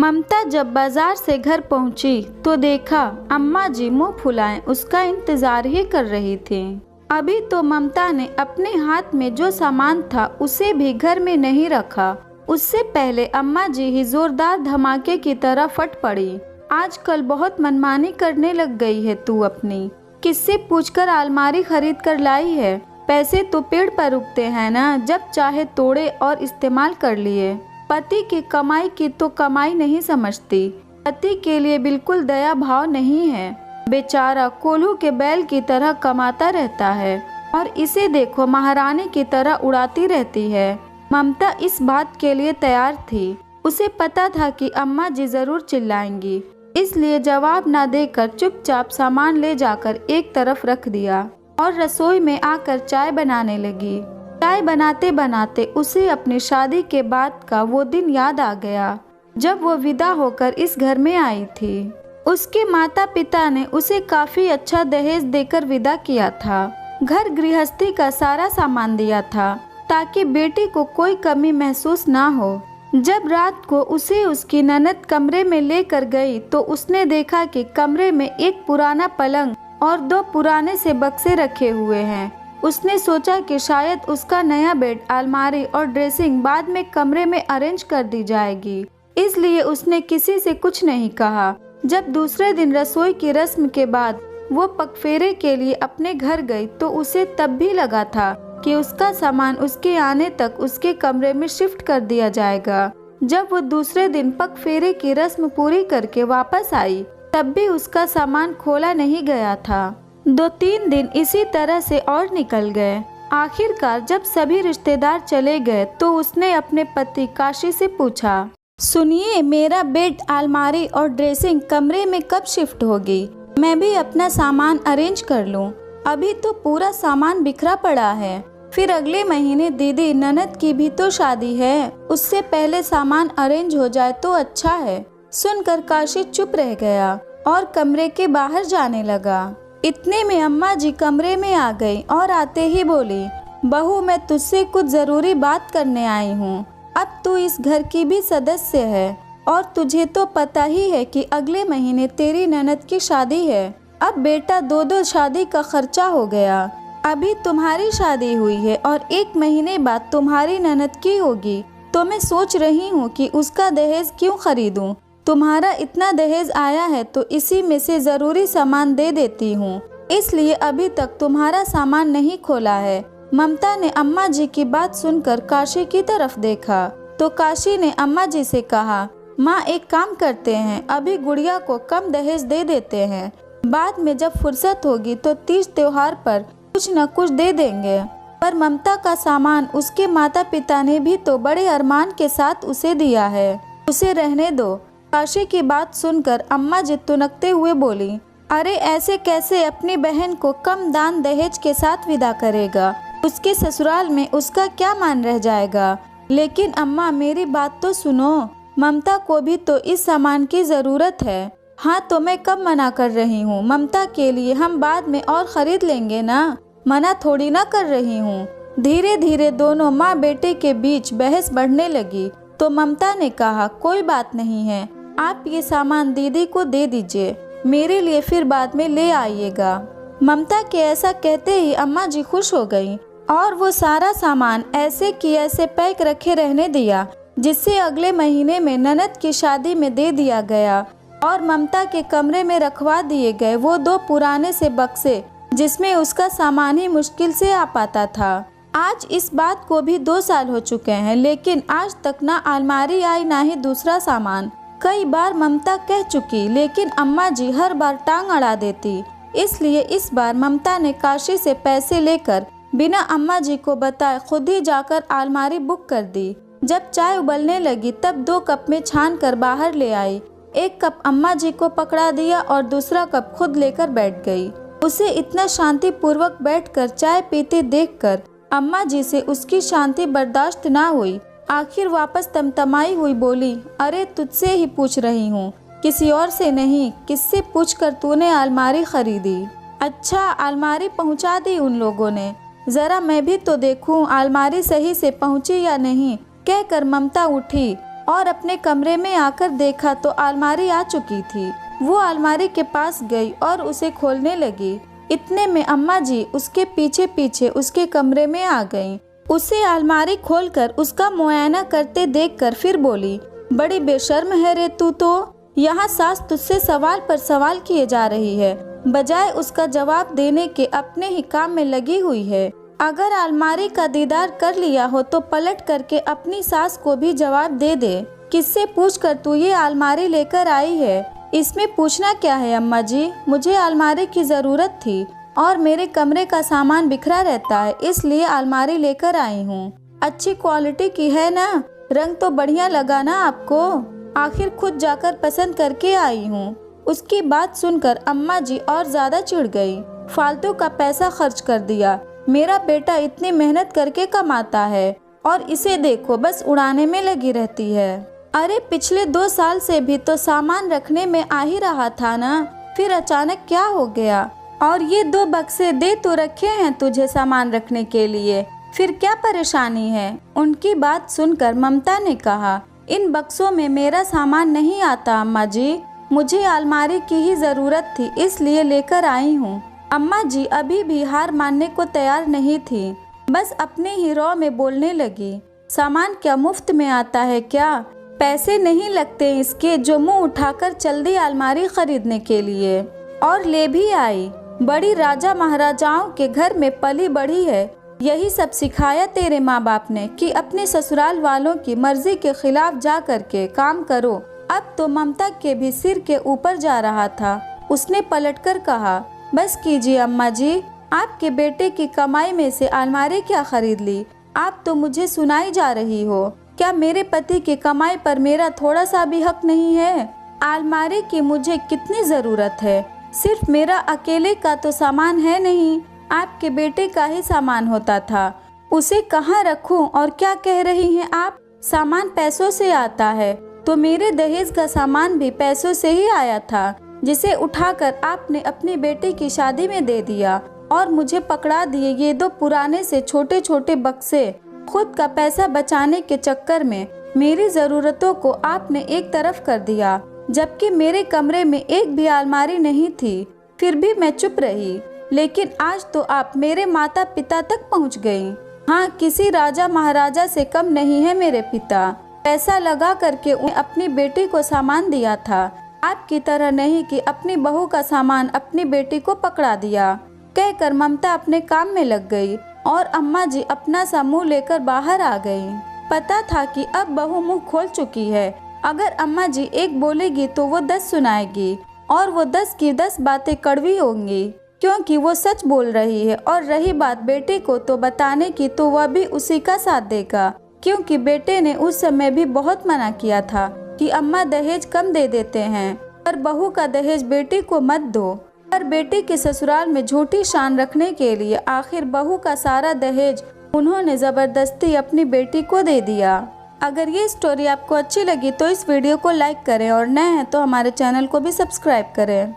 ममता जब बाजार से घर पहुंची तो देखा अम्मा जी मुंह फुलाए उसका इंतजार ही कर रही थी। अभी तो ममता ने अपने हाथ में जो सामान था उसे भी घर में नहीं रखा। उससे पहले अम्मा जी ही जोरदार धमाके की तरह फट पड़ी। आजकल बहुत मनमानी करने लग गई है तू अपनी। किससे पूछकर अलमारी खरीद कर लाई है? पैसे तो पेड़ पर उगते हैं ना, जब चाहे तोड़े और इस्तेमाल कर लिए। पति की कमाई की तो कमाई नहीं समझती। पति के लिए बिल्कुल दया भाव नहीं है। बेचारा कोल्हू के बैल की तरह कमाता रहता है और इसे देखो महारानी की तरह उड़ाती रहती है। ममता इस बात के लिए तैयार थी। उसे पता था कि अम्मा जी जरूर चिल्लाएंगी, इसलिए जवाब न देकर चुपचाप सामान ले जाकर एक तरफ रख दिया और रसोई में आकर चाय बनाने लगी। चाय बनाते बनाते उसे अपनी शादी के बाद का वो दिन याद आ गया जब वो विदा होकर इस घर में आई थी। उसके माता पिता ने उसे काफी अच्छा दहेज देकर विदा किया था। घर गृहस्थी का सारा सामान दिया था ताकि बेटी को कोई कमी महसूस ना हो। जब रात को उसे उसकी ननद कमरे में लेकर गई तो उसने देखा कि कमरे में एक पुराना पलंग और 2 पुराने से बक्से रखे हुए हैं। उसने सोचा कि शायद उसका नया बेड, अलमारी और ड्रेसिंग बाद में कमरे में अरेंज कर दी जाएगी, इसलिए उसने किसी से कुछ नहीं कहा। जब दूसरे दिन रसोई की रस्म के बाद वो पगफेरे के लिए अपने घर गई तो उसे तब भी लगा था कि उसका सामान उसके आने तक उसके कमरे में शिफ्ट कर दिया जाएगा। जब वो दूसरे दिन पगफेरे की रस्म पूरी करके वापस आई तब भी उसका सामान खोला नहीं गया था। 2-3 दिन इसी तरह से और निकल गए। आखिरकार जब सभी रिश्तेदार चले गए तो उसने अपने पति काशी से पूछा, सुनिए, मेरा बेड, अलमारी और ड्रेसिंग कमरे में कब शिफ्ट होगी? मैं भी अपना सामान अरेंज कर लूं। अभी तो पूरा सामान बिखरा पड़ा है। फिर अगले महीने दीदी ननद की भी तो शादी है, उससे पहले सामान अरेंज हो जाए तो अच्छा है। सुनकर काशी चुप रह गया और कमरे के बाहर जाने लगा। इतने में अम्मा जी कमरे में आ गई और आते ही बोली, बहू, मैं तुझसे कुछ जरूरी बात करने आई हूँ। अब तू इस घर की भी सदस्य है और तुझे तो पता ही है कि अगले महीने तेरी ननद की शादी है। अब बेटा 2-2 शादी का खर्चा हो गया। अभी तुम्हारी शादी हुई है और 1 महीने बाद तुम्हारी ननद की होगी, तो मैं सोच रही हूँ कि उसका दहेज क्यों खरीदूँ। तुम्हारा इतना दहेज आया है तो इसी में से जरूरी सामान दे देती हूँ, इसलिए अभी तक तुम्हारा सामान नहीं खोला है। ममता ने अम्मा जी की बात सुनकर काशी की तरफ देखा तो काशी ने अम्मा जी से कहा, माँ, एक काम करते हैं, अभी गुड़िया को कम दहेज दे देते हैं, बाद में जब फुर्सत होगी तो तीज त्योहार पर कुछ न कुछ दे देंगे। पर ममता का सामान उसके माता पिता ने भी तो बड़े अरमान के साथ उसे दिया है, उसे रहने दो। काशी की बात सुनकर अम्मा जी तुनकते हुए बोली, अरे ऐसे कैसे अपनी बहन को कम दान दहेज के साथ विदा करेगा? उसके ससुराल में उसका क्या मान रह जाएगा? लेकिन अम्मा, मेरी बात तो सुनो, ममता को भी तो इस सामान की जरूरत है। हाँ, तो मैं कब मना कर रही हूँ? ममता के लिए हम बाद में और खरीद लेंगे ना, मना थोड़ी ना कर रही हूँ। धीरे धीरे दोनों माँ बेटे के बीच बहस बढ़ने लगी तो ममता ने कहा, कोई बात नहीं है, आप ये सामान दीदी को दे दीजिए, मेरे लिए फिर बाद में ले आइएगा। ममता के ऐसा कहते ही अम्मा जी खुश हो गईं और वो सारा सामान ऐसे की ऐसे पैक रखे रहने दिया, जिससे अगले महीने में ननद की शादी में दे दिया गया और ममता के कमरे में रखवा दिए गए वो 2 पुराने से बक्से जिसमें उसका सामान ही मुश्किल से आ पाता था। आज इस बात को भी 2 साल हो चुके हैं, लेकिन आज तक ना अलमारी आई ना ही दूसरा सामान। कई बार ममता कह चुकी, लेकिन अम्मा जी हर बार टांग अड़ा देती। इसलिए इस बार ममता ने काशी से पैसे लेकर बिना अम्मा जी को बताए खुद ही जाकर अलमारी बुक कर दी। जब चाय उबलने लगी तब 2 कप में छान कर बाहर ले आई। 1 कप अम्मा जी को पकड़ा दिया और दूसरा कप खुद लेकर बैठ गई। उसे इतना शांति पूर्वक बैठकर चाय पीते देखकर अम्मा जी से उसकी शांति बर्दाश्त ना हुई। आखिर वापस तमतमाई हुई बोली, अरे तुझसे ही पूछ रही हूँ, किसी और से नहीं। किससे पूछकर तूने अलमारी खरीदी? अच्छा, अलमारी पहुँचा दी उन लोगों ने, जरा मैं भी तो देखूं अलमारी सही से पहुँची या नहीं। कहकर ममता उठी और अपने कमरे में आकर देखा तो अलमारी आ चुकी थी। वो अलमारी के पास गई और उसे खोलने लगी। इतने में अम्मा जी उसके पीछे पीछे उसके कमरे में आ गईं। उसे अलमारी खोलकर उसका मुआयना करते देखकर फिर बोली, बड़ी बेशर्म है रे तू तो। यहाँ सास तुझसे सवाल पर सवाल किए जा रही है, बजाय उसका जवाब देने के अपने ही काम में लगी हुई है। अगर अलमारी का दीदार कर लिया हो तो पलट करके अपनी सास को भी जवाब दे दे। किससे पूछकर तू ये अलमारी लेकर आई है? इसमें पूछना क्या है अम्मा जी, मुझे अलमारी की ज़रूरत थी और मेरे कमरे का सामान बिखरा रहता है, इसलिए अलमारी लेकर आई हूँ। अच्छी क्वालिटी की है ना? रंग तो बढ़िया लगा ना आपको? आखिर खुद जाकर पसंद करके आई हूँ। उसकी बात सुनकर अम्मा जी और ज़्यादा चिढ़ गई। फालतू का पैसा खर्च कर दिया। मेरा बेटा इतनी मेहनत करके कमाता है और इसे देखो बस उड़ाने में लगी रहती है। अरे पिछले 2 साल से भी तो सामान रखने में आ ही रहा था ना, फिर अचानक क्या हो गया? और ये 2 बक्से दे तो रखे हैं तुझे सामान रखने के लिए, फिर क्या परेशानी है? उनकी बात सुनकर ममता ने कहा, इन बक्सों में मेरा सामान नहीं आता अम्मा जी, मुझे अलमारी की ही ज़रूरत थी इसलिए लेकर आई हूँ। अम्मा जी अभी भी हार मानने को तैयार नहीं थी, बस अपने ही रौ में बोलने लगी, सामान क्या मुफ्त में आता है क्या? पैसे नहीं लगते इसके जो मुंह उठाकर चल दी अलमारी खरीदने के लिए, और ले भी आई। बड़ी राजा महाराजाओं के घर में पली बढ़ी है, यही सब सिखाया तेरे माँ बाप ने कि अपने ससुराल वालों की मर्जी के खिलाफ जा करके काम करो। अब तो ममता के भी सिर के ऊपर जा रहा था। उसने पलटकर कहा, बस कीजिए अम्मा जी, आपके बेटे की कमाई में से अलमारी क्या खरीद ली? आप तो मुझे सुनाई जा रही हो। क्या मेरे पति की कमाई पर मेरा थोड़ा सा भी हक नहीं है? अलमारी की मुझे कितनी ज़रूरत है? सिर्फ मेरा अकेले का तो सामान है नहीं, आपके बेटे का ही सामान होता था। उसे कहाँ रखूं? और क्या कह रही हैं आप? सामान पैसों से आता है तो मेरे दहेज का सामान भी पैसों से ही आया था, जिसे उठाकर आपने अपनी बेटी की शादी में दे दिया और मुझे पकड़ा दिए ये 2 पुराने से छोटे छोटे बक्से। खुद का पैसा बचाने के चक्कर में मेरी ज़रूरतों को आपने एक तरफ कर दिया, जबकि मेरे कमरे में एक भी अलमारी नहीं थी। फिर भी मैं चुप रही, लेकिन आज तो आप मेरे माता पिता तक पहुंच गई। हाँ, किसी राजा महाराजा से कम नहीं है मेरे पिता। पैसा लगा करके उन्हें अपनी बेटी को सामान दिया था, आपकी तरह नहीं कि अपनी बहू का सामान अपनी बेटी को पकड़ा दिया। कहकर ममता अपने काम में लग गई और अम्मा जी अपना सा मुँह लेकर बाहर आ गई। पता था कि अब बहू मुँह खोल चुकी है। अगर अम्मा जी एक बोलेगी तो वो 10 सुनाएगी और वो 10 की 10 बातें कड़वी होंगी, क्योंकि वो सच बोल रही है। और रही बात बेटे को तो बताने की, तो वह भी उसी का साथ देगा, क्योंकि बेटे ने उस समय भी बहुत मना किया था कि अम्मा दहेज कम दे देते हैं, पर बहू का दहेज बेटी को मत दो। पर बेटे के ससुराल में झूठी शान रखने के लिए आखिर बहू का सारा दहेज उन्होंने ज़बरदस्ती अपनी बेटी को दे दिया। अगर ये स्टोरी आपको अच्छी लगी तो इस वीडियो को लाइक करें और नए हैं तो हमारे चैनल को भी सब्सक्राइब करें।